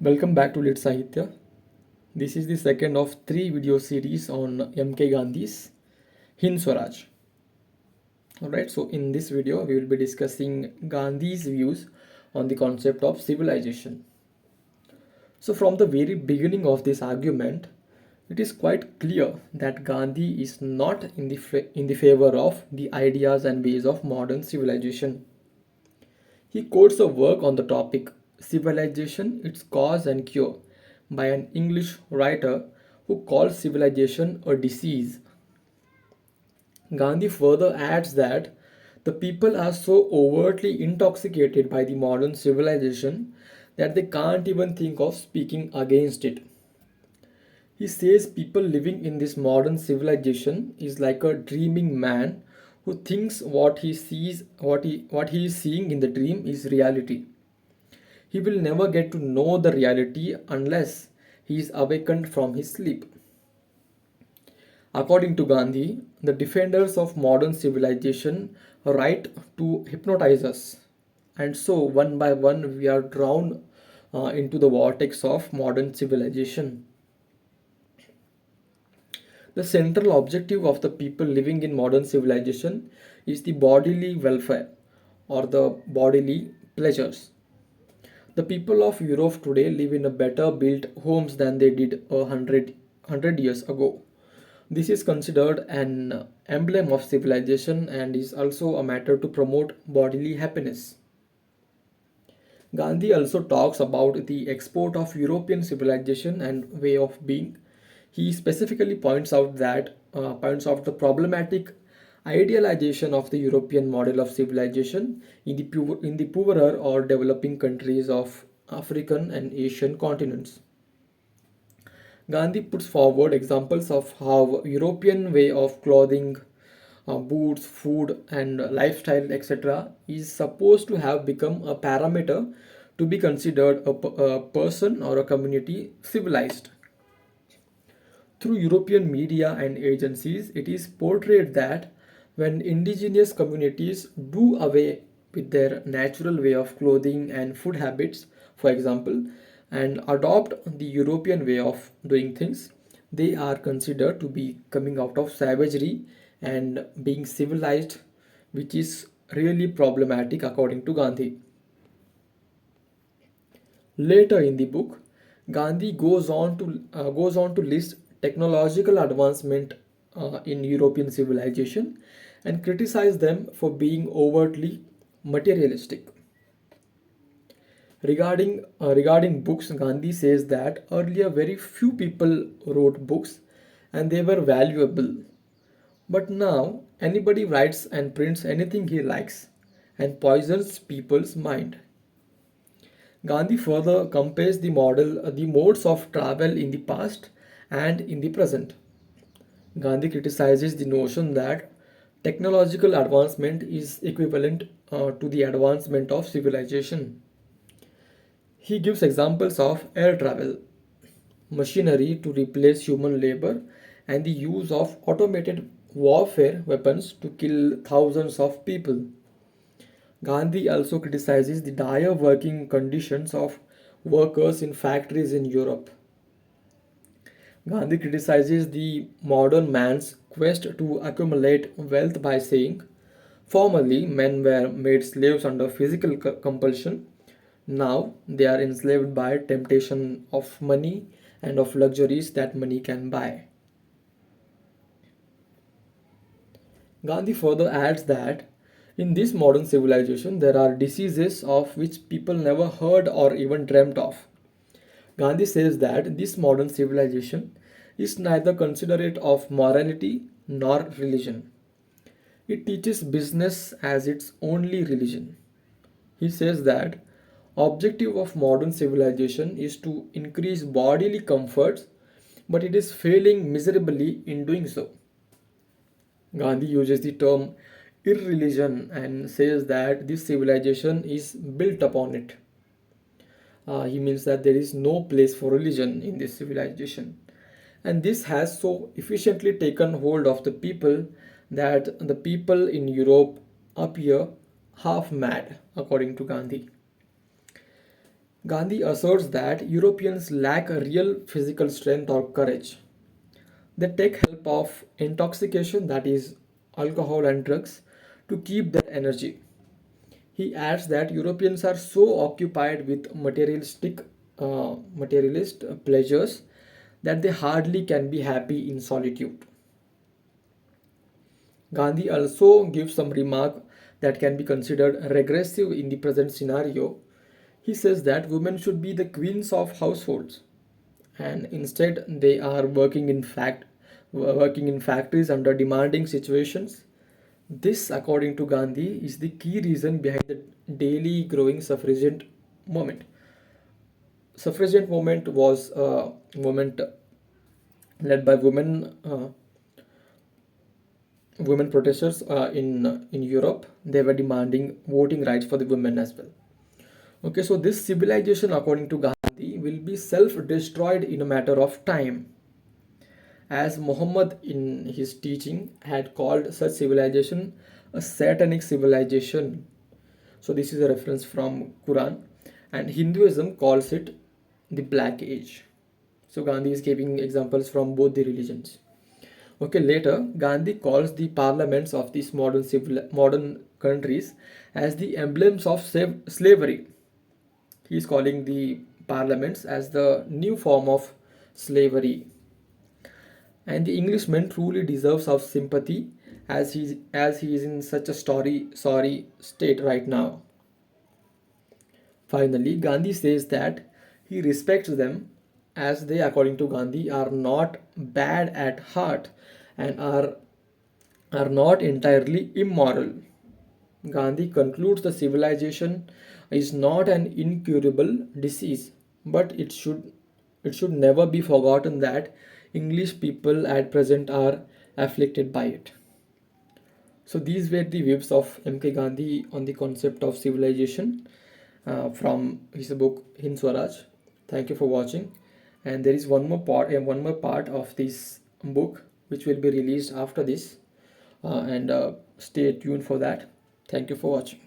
Welcome back to Lit Sahitya. This is the second of three video series on MK Gandhi's Hind Swaraj. Alright, so in this video, we will be discussing Gandhi's views on the concept of civilization. So, from the very beginning of this argument, it is quite clear that Gandhi is not in the favor of the ideas and ways of modern civilization. He quotes a work on the topic Civilization, Its Cause and Cure by an English writer who calls civilization a disease. Gandhi further adds that the people are so overtly intoxicated by the modern civilization that they can't even think of speaking against it. He says people living in this modern civilization is like a dreaming man who thinks what he is seeing in the dream is reality. He will never get to know the reality unless he is awakened from his sleep. According to Gandhi, the defenders of modern civilization write to hypnotize us, and so one by one we are drawn into the vortex of modern civilization. The central objective of the people living in modern civilization is the bodily welfare or the bodily pleasures. The people of Europe today live in a better built homes than they did a hundred years ago. This is considered an emblem of civilization and is also a matter to promote bodily happiness. Gandhi also talks about the export of European civilization and way of being. He specifically points out the problematic idealization of the European model of civilization in the poorer or developing countries of African and Asian continents. Gandhi puts forward examples of how European way of clothing, boots, food, and lifestyle, etc., is supposed to have become a parameter to be considered a person or a community civilized. Through European media and agencies, it is portrayed that when indigenous communities do away with their natural way of clothing and food habits, for example, and adopt the European way of doing things, they are considered to be coming out of savagery and being civilized, which is really problematic according to Gandhi. Later in the book, Gandhi goes on to list technological advancement in European civilization and criticize them for being overtly materialistic. Regarding books, Gandhi says that earlier very few people wrote books and they were valuable. But now anybody writes and prints anything he likes and poisons people's mind. Gandhi further compares the modes of travel in the past and in the present. Gandhi criticizes the notion that technological advancement is equivalent to the advancement of civilization. He gives examples of air travel, machinery to replace human labor, and the use of automated warfare weapons to kill thousands of people. Gandhi also criticizes the dire working conditions of workers in factories in Europe. Gandhi criticizes the modern man's quest to accumulate wealth by saying, formerly men were made slaves under physical compulsion, now they are enslaved by temptation of money and of luxuries that money can buy. Gandhi further adds that in this modern civilization there are diseases of which people never heard or even dreamt of. Gandhi says that this modern civilization is neither considerate of morality nor religion. It teaches business as its only religion. He says that objective of modern civilization is to increase bodily comforts, but it is failing miserably in doing so. Gandhi uses the term irreligion and says that this civilization is built upon it. He means that there is no place for religion in this civilization. And this has so efficiently taken hold of the people that the people in Europe appear half mad, according to Gandhi. Gandhi asserts that Europeans lack a real physical strength or courage. They take help of intoxication, that is, alcohol and drugs, to keep their energy. He adds that Europeans are so occupied with materialist pleasures that they hardly can be happy in solitude. Gandhi also gives some remark that can be considered regressive in the present scenario. He says that women should be the queens of households, and instead they are working in factories under demanding situations. This, according to Gandhi, is the key reason behind the daily growing movement. Suffragette movement was a movement led by women protesters in Europe. They were demanding voting rights for the women as well. Okay, so this civilization, according to Gandhi, will be self-destroyed in a matter of time, as Muhammad in his teaching had called such civilization a satanic civilization. So this is a reference from Quran, and Hinduism calls it the Black Age. So Gandhi is giving examples from both the religions. Okay, later Gandhi calls the parliaments of these modern countries as the emblems of slavery. He is calling the parliaments as the new form of slavery. And the Englishman truly deserves our sympathy as he is in such a sorry state right now. Finally, Gandhi says that he respects them as they, according to Gandhi, are not bad at heart and are not entirely immoral. Gandhi concludes the civilization is not an incurable disease, but it should never be forgotten that English people at present are afflicted by it. So these were the views of MK Gandhi on the concept of civilization from his book Hind Swaraj. Thank you for watching. And there is one more part of this book which will be released after this, and stay tuned for that. Thank you for watching.